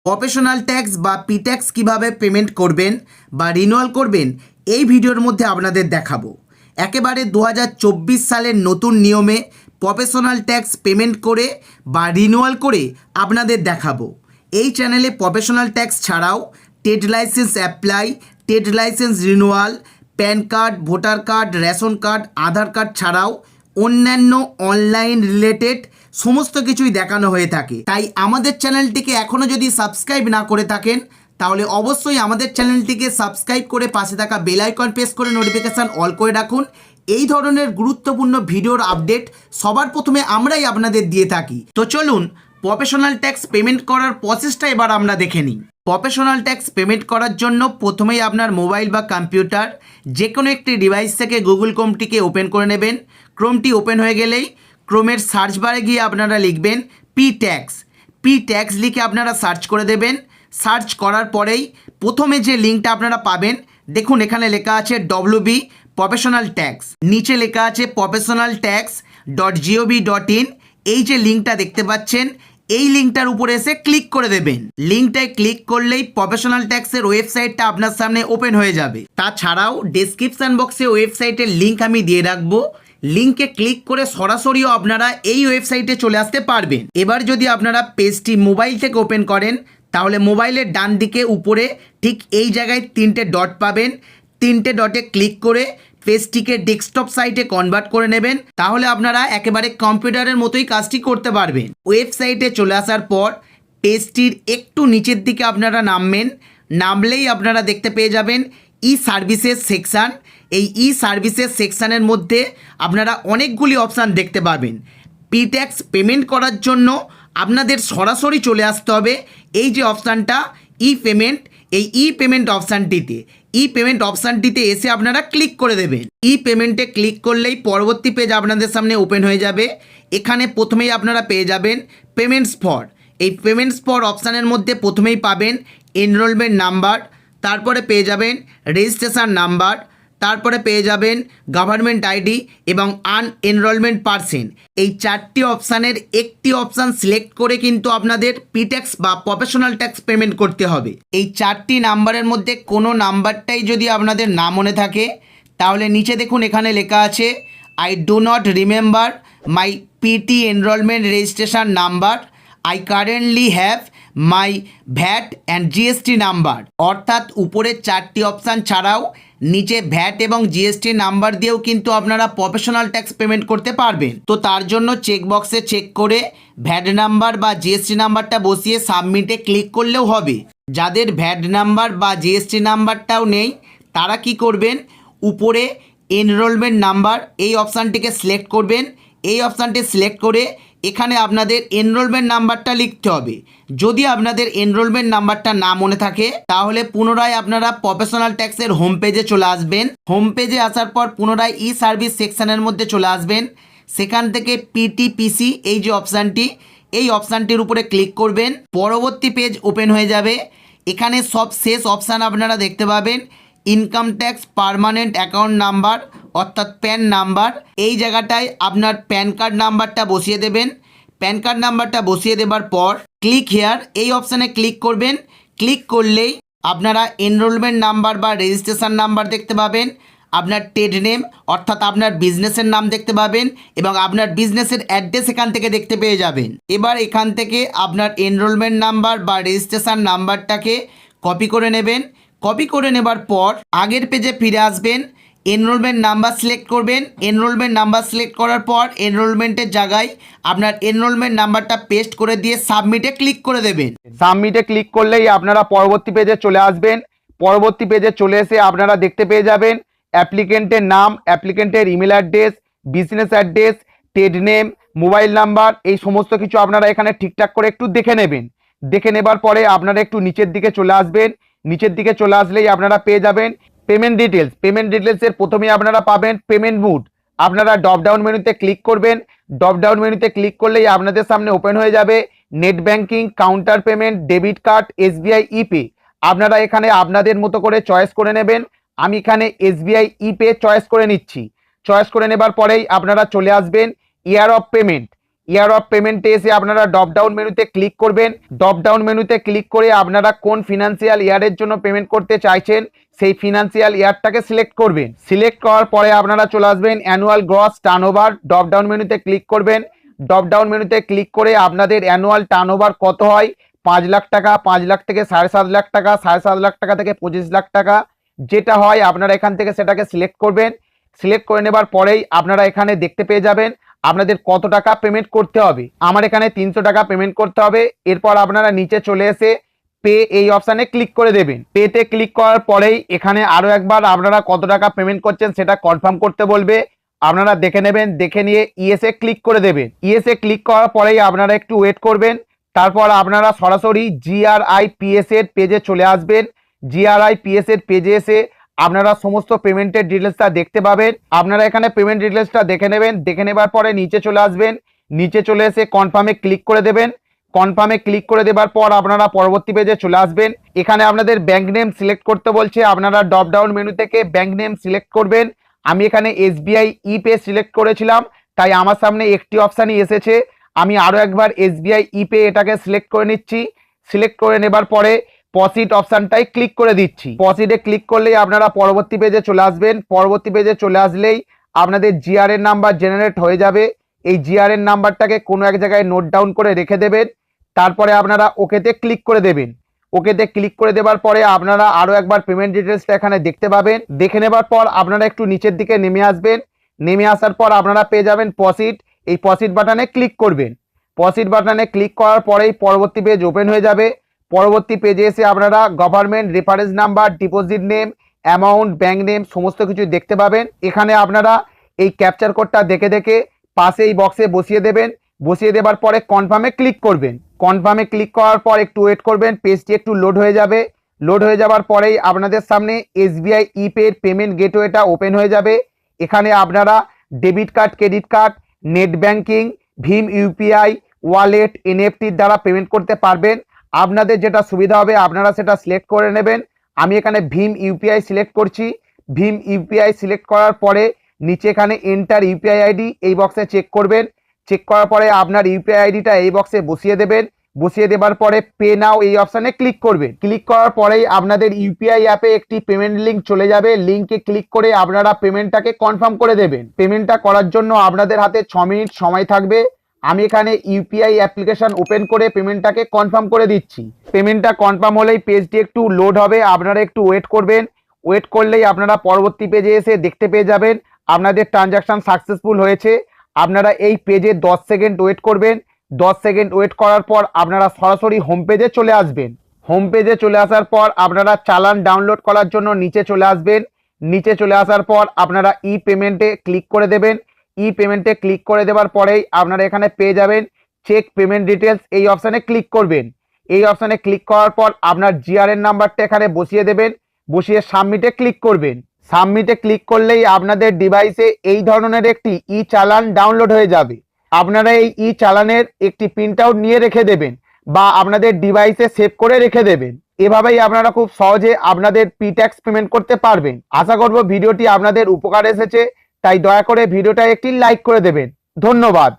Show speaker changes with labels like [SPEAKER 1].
[SPEAKER 1] Professional tax বা P tax কীভাবে payment করবেন বা রিনিউয়াল করবেন এই ভিডিওর মধ্যে আপনাদের দেখাবো। একেবারে 2024 সালের নতুন নিয়মে প্রফেশনাল ট্যাক্স পেমেন্ট করে বা রিনিউয়াল করে আপনাদের দেখাবো। এই চ্যানেলে প্রফেশনাল ট্যাক্স ছাড়াও trade licence apply, trade licence renewal, PAN card, voter card, ration card, Aadhaar card ছাড়াও অন্যান্য অনলাইন রিলেটেড সমস্ত কিছুই দেখানো হয়ে থাকে। তাই আমাদের চ্যানেলটিকে এখনও যদি সাবস্ক্রাইব না করে থাকেন তাহলে অবশ্যই আমাদের চ্যানেলটিকে সাবস্ক্রাইব করে পাশে থাকা বেল আইকন প্রেস করে নোটিফিকেশান অল করে রাখুন। এই ধরনের গুরুত্বপূর্ণ ভিডিওর আপডেট সবার প্রথমে আমরাই আপনাদের দিয়ে থাকি। তো চলুন প্রফেশনাল ট্যাক্স পেমেন্ট করার প্রসেসটা এবার আমরা দেখে নিই। প্রফেশনাল ট্যাক্স পেমেন্ট করার জন্য প্রথমেই আপনার মোবাইল বা কম্পিউটার যে কোনো একটি ডিভাইস থেকে গুগল ক্রোমটিকে ওপেন করে নেবেন। ক্রোমটি ওপেন হয়ে গেলেই ক্রোমের সার্চ বারে গিয়ে আপনারা লিখবেন পি ট্যাক্স লিখে আপনারা সার্চ করে দেবেন। সার্চ করার পরেই প্রথমে যে লিঙ্কটা আপনারা পাবেন, দেখুন এখানে লেখা আছে WB প্রফেশনাল ট্যাক্স, নিচে লেখা আছে professionaltax.gov.in। এই যে লিঙ্কটা দেখতে পাচ্ছেন এই লিঙ্কটার উপরে এসে ক্লিক করে দেবেন। লিঙ্কটায় ক্লিক করলেই প্রফেশনাল ট্যাক্সের ওয়েবসাইটটা আপনার সামনে ওপেন হয়ে যাবে। তাছাড়াও ডেসক্রিপশন বক্সে ওয়েবসাইটের লিঙ্ক আমি দিয়ে রাখবো, লিঙ্কে ক্লিক করে সরাসরিও আপনারা এই ওয়েবসাইটে চলে আসতে পারবেন। এবার যদি আপনারা পেজটি মোবাইল থেকে ওপেন করেন তাহলে মোবাইলের ডান দিকে উপরে ঠিক এই জায়গায় 3টে ডট পাবেন। 3টে ডটে ক্লিক করে পেজটিকে ডেস্কটপ সাইটে কনভার্ট করে নেবেন, তাহলে আপনারা একেবারে কম্পিউটারের মতোই কাজটি করতে পারবেন। ওয়েবসাইটে চলে আসার পর পেজটির একটু নিচের দিকে আপনারা নামলেই আপনারা দেখতে পেয়ে যাবেন ই সার্ভিসেস সেকশান। এই ই সার্ভিসেস সেকশানের মধ্যে আপনারা অনেকগুলি অপশান দেখতে পাবেন। পি ট্যাক্স পেমেন্ট করার জন্য আপনাদের সরাসরি চলে আসতে হবে এই যে অপশানটা ই পেমেন্ট, এই ই পেমেন্ট অপশানটিতে এসে আপনারা ক্লিক করে দেবেন। ই পেমেন্টে ক্লিক করলেই পরবর্তী পেজ আপনাদের সামনে ওপেন হয়ে যাবে। এখানে প্রথমেই আপনারা পেয়ে যাবেন পেমেন্টস ফর। এই পেমেন্টস ফর অপশানের মধ্যে প্রথমেই পাবেন এনরোলমেন্ট নাম্বার, তারপরে পেয়ে যাবেন রেজিস্ট্রেশন নাম্বার, তারপরে পেয়ে যাবেন গভর্নমেন্ট আইডি এবং আনএনরোলমেন্ট পার্সন। এই 4টি অপশানের একটি অপশান সিলেক্ট করে কিন্তু আপনাদের পি ট্যাক্স বা প্রফেশনাল ট্যাক্স পেমেন্ট করতে হবে। এই 4টি নাম্বারের মধ্যে কোনো নাম্বারটাই যদি আপনাদের না মনে থাকে তাহলে নিচে দেখুন এখানে লেখা আছে I do not remember my PT enrolment registration number, I currently have my VAT and GST number. অর্থাৎ উপরের 4টি অপশান ছাড়াও নিচে ভ্যাট এবং জিএসটি নাম্বার দিয়েও কিন্তু আপনারা প্রফেশনাল ট্যাক্স পেমেন্ট করতে পারবেন। তো তার জন্য চেকবক্সে চেক করে ভ্যাট নাম্বার বা জিএসটি নাম্বারটা বসিয়ে সাবমিটে ক্লিক করলেও হবে। যাদের ভ্যাট নাম্বার বা জিএসটি নাম্বারটাও নেই তারা কি করবেন, উপরে এনরোলমেন্ট নাম্বার এই অপশানটিকে সিলেক্ট করবেন। এই অপশানটি সিলেক্ট করে এখানে আপনাদের এনরোলমেন্ট নাম্বারটা লিখতে হবে। যদি আপনাদের এনরোলমেন্ট নাম্বারটা না মনে থাকে তাহলে পুনরায় আপনারা প্রফেশনাল ট্যাক্সের হোম পেজে চলে আসবেন। হোম পেজে আসার পর পুনরায় ই সার্ভিস সেকশানের মধ্যে চলে আসবেন। সেখান থেকে পিটিপিসি এই যে অপশানটি, এই অপশানটির উপরে ক্লিক করবেন। পরবর্তী পেজ ওপেন হয়ে যাবে। এখানে সব শেষ অপশান আপনারা দেখতে পাবেন income tax permanent account number অর্থাৎ প্যান নাম্বার। এই জায়গাটায় আপনার প্যান কার্ড নাম্বারটা বসিয়ে দেবেন। প্যান কার্ড নাম্বারটা বসিয়ে দেবার পর ক্লিক হেয়ার এই অপশানে ক্লিক করবেন। ক্লিক করলেই আপনারা এনরোলমেন্ট নাম্বার বা রেজিস্ট্রেশন নাম্বার দেখতে পাবেন, আপনার ট্রেড নেম অর্থাৎ আপনার বিজনেসের নাম দেখতে পাবেন এবং আপনার বিজনেসের অ্যাড্রেস এখান থেকে দেখতে পেয়ে যাবেন। এবার এখান থেকে আপনার এনরোলমেন্ট নাম্বার বা রেজিস্ট্রেশন নাম্বারটাকে কপি করে নেবেন। কপি করে নেবার পর আগের পেজে ফিরে আসবেন, এনরোলমেন্ট নাম্বার সিলেক্ট করবেন। এনরোলমেন্ট নাম্বার সিলেক্ট করার পর এনরোলমেন্টের জায়গায় আপনার এনরোলমেন্ট নাম্বারটা পেস্ট করে দিয়ে সাবমিটে ক্লিক করে দেবেন। সাবমিটে ক্লিক করলেই আপনারা পরবর্তী পেজে চলে আসবেন। পরবর্তী পেজে চলে এসে আপনারা দেখতে পেয়ে যাবেন অ্যাপ্লিকেন্টের নাম, অ্যাপ্লিকেন্টের email address, business address, trade name, mobile number, এই সমস্ত কিছু আপনারা এখানে ঠিকঠাক করে একটু দেখে নেবেন। দেখে নেবার পরে আপনারা একটু নিচের দিকে চলে আসবেন। নিচের দিকে চলে আসলেই আপনারা পেয়ে যাবেন পেমেন্ট ডিটেলস। পেমেন্ট ডিটেলসের প্রথমেই আপনারা পাবেন পেমেন্ট মুড। আপনারা ড্রপ ডাউন মেনুতে ক্লিক করবেন। ড্রপ ডাউন মেনুতে ক্লিক করলেই আপনাদের সামনে ওপেন হয়ে যাবে net banking, counter payment, debit card, SBI ইপে। আপনারা এখানে আপনাদের মতো করে চয়েস করে নেবেন। আমি এখানে এসবিআই ইপে চয়েস করে নিচ্ছি। চয়েস করে নেবার পরেই আপনারা চলে আসবেন year of payment. Year of পেমেন্টে এসে আপনারা ড্রপ ডাউন মেনুতে ক্লিক করবেন। ড্রপ ডাউন মেনুতে ক্লিক করে আপনারা কোন ফিনান্সিয়াল ইয়ারের জন্য পেমেন্ট করতে চাইছেন সেই ফিনান্সিয়াল ইয়ারটাকে সিলেক্ট করবেন। সিলেক্ট করার পরে আপনারা চলে আসবেন annual gross turnover, drop down মেনুতে ক্লিক করবেন। ড্রপ ডাউন মেনুতে ক্লিক করে আপনাদের অ্যানুয়াল টার্নওভার কত হয়, 5 লাখ টাকা, 5 লাখ থেকে 7.5 লাখ টাকা, 7.5 লাখ টাকা থেকে 25 লাখ টাকা, যেটা হয় আপনারা এখান থেকে সেটাকে সিলেক্ট করবেন। সিলেক্ট করে নেবার পরেই আপনারা এখানে দেখতে পেয়ে যাবেন আপনাদের কত টাকা পেমেন্ট করতে হবে। আমার এখানে 300 টাকা পেমেন্ট করতে হবে। এরপর আপনারা নিচে চলে এসে পে এই অপশানে ক্লিক করে দেবেন। পেতে ক্লিক করার পরেই এখানে আরও একবার আপনারা কত টাকা পেমেন্ট করছেন সেটা কনফার্ম করতে বলবে। আপনারা দেখে নেবেন, দেখে নিয়ে ইএসএ ক্লিক করে দেবেন। ইএসএ ক্লিক করার পরেই আপনারা একটু ওয়েট করবেন। তারপর আপনারা সরাসরি জিআরআইপিএস এর পেজে চলে আসবেন। জিআরআইপিএস এর পেজে এসে আপনারা সমস্ত পেমেন্টের ডিটেলসটা দেখতে পাবেন। আপনারা এখানে পেমেন্ট ডিটেলসটা দেখে নেবেন। দেখে নেবার পরে নিচে চলে আসবেন। নিচে চলে এসে কনফার্মে ক্লিক করে দেবেন। কনফার্মে ক্লিক করে দেবার পর আপনারা পরবর্তী পেজে চলে আসবেন। এখানে আপনাদের ব্যাংক নেম সিলেক্ট করতে বলছে। আপনারা ড্রপ ডাউন মেনু থেকে ব্যাংক নেম সিলেক্ট করবেন। আমি এখানে এসবিআই ই পে সিলেক্ট করেছিলাম, তাই আমার সামনে একটি অপশানই এসেছে। আমি আরও একবার এসবিআই ই পে এটাকে সিলেক্ট করে নিচ্ছি। সিলেক্ট করে নেবার পরে পসিট অপশানটাই ক্লিক করে দিচ্ছি। পসিটে ক্লিক করলেই আপনারা পরবর্তী পেজে চলে আসবেন। পরবর্তী পেজে চলে আসলেই আপনাদের জিআরএন নাম্বার জেনারেট হয়ে যাবে। এই জিআরএন নাম্বারটাকে কোনো এক জায়গায় নোট ডাউন করে রেখে দেবেন। তারপরে আপনারা ওকেতে ক্লিক করে দেবেন। ওকেতে ক্লিক করে দেবার পরে আপনারা আরও একবার পেমেন্ট ডিটেলসটা এখানে দেখতে পাবেন। দেখে নেবার পর আপনারা একটু নিচের দিকে নেমে আসবেন। নেমে আসার পর আপনারা পেয়ে যাবেন পসিট। এই পসিট বাটনে ক্লিক করবেন। পসিট বাটনে ক্লিক করার পরেই পরবর্তী পেজ ওপেন হয়ে যাবে। পরবর্তী পেজে এসে আপনারা government reference number, deposit name, amount, bank name সমস্ত কিছু দেখতে পাবেন। এখানে আপনারা এই ক্যাপচার কোডটা দেখে দেখে পাশে এই বক্সে বসিয়ে দেবেন। বসিয়ে দেবার পরে কনফার্মে ক্লিক করবেন। কনফার্মে ক্লিক করার পর একটু ওয়েট করবেন, পেজটি একটু লোড হয়ে যাবে। লোড হয়ে যাবার পরেই আপনাদের সামনে এসবিআই ই পে এর পেমেন্ট গেটওয়েটা ওপেন হয়ে যাবে। এখানে আপনারা debit card, credit card, net banking, ভীম ইউপিআই, ওয়ালেট, এনএফটির দ্বারা পেমেন্ট করতে পারবেন। আপনাদের যেটা সুবিধা হবে আপনারা সেটা সিলেক্ট করে নেবেন। আমি এখানে ভীম ইউপিআই সিলেক্ট করছি। ভীম ইউপিআই সিলেক্ট করার পরে নিচে এখানে এন্টার ইউপিআই আইডি এই বক্সে চেক করবেন। চেক করার পরে আপনার ইউপিআই আইডিটা এই বক্সে বসিয়ে দেবেন। বসিয়ে দেবার পরে পে নাও এই অপশানে ক্লিক করবেন। ক্লিক করার পরেই আপনাদের ইউপিআই অ্যাপে একটি পেমেন্ট লিঙ্ক চলে যাবে। লিঙ্কে ক্লিক করে আপনারা পেমেন্টটাকে কনফার্ম করে দেবেন। পেমেন্টটা করার জন্য আপনাদের হাতে 6 মিনিট সময় থাকবে। আমি এখানে ইউপিআই অ্যাপ্লিকেশন ওপেন করে পেমেন্টটাকে কনফার্ম করে দিচ্ছি। পেমেন্টটা কনফার্ম হলেই পেজটি একটু লোড হবে। আপনারা একটু ওয়েট করবেন। ওয়েট করলেই আপনারা পরবর্তী পেজে এসে দেখতে পেয়ে যাবেন আপনাদের ট্রানজাকশন সাকসেসফুল হয়েছে। আপনারা এই পেজে 10 সেকেন্ড ওয়েট করবেন। 10 সেকেন্ড ওয়েট করার পর আপনারা সরাসরি হোম পেজে চলে আসবেন। হোম পেজে চলে আসার পর আপনারা চালান ডাউনলোড করার জন্য নিচে চলে আসবেন। নিচে চলে আসার পর আপনারা ই পেমেন্টে ক্লিক করে দেবেন। ই পেমেন্টে ক্লিক করে দেওয়ার পরেই আপনারা এখানে পেয়ে যাবেন চেক পেমেন্ট ডিটেলস এই অপশানে ক্লিক করবেন। এই অপশানে ক্লিক করার পর আপনার জিআরএন নাম্বারটা এখানে বসিয়ে দেবেন। বসিয়ে সাবমিটে ক্লিক করবেন। সাবমিটে ক্লিক করলেই আপনাদের ডিভাইসে এই ধরনের একটি ই চালান ডাউনলোড হয়ে যাবে। আপনারা এই ই চালানের একটি প্রিন্ট আউট নিয়ে রেখে দেবেন বা আপনাদের ডিভাইসে সেভ করে রেখে দেবেন। এভাবেই আপনারা খুব সহজে আপনাদের পি ট্যাক্স পেমেন্ট করতে পারবেন। আশা করব ভিডিওটি আপনাদের উপকার এসেছে, তাই দয়া করে ভিডিওটা একটি লাইক করে দেবেন। ধন্যবাদ।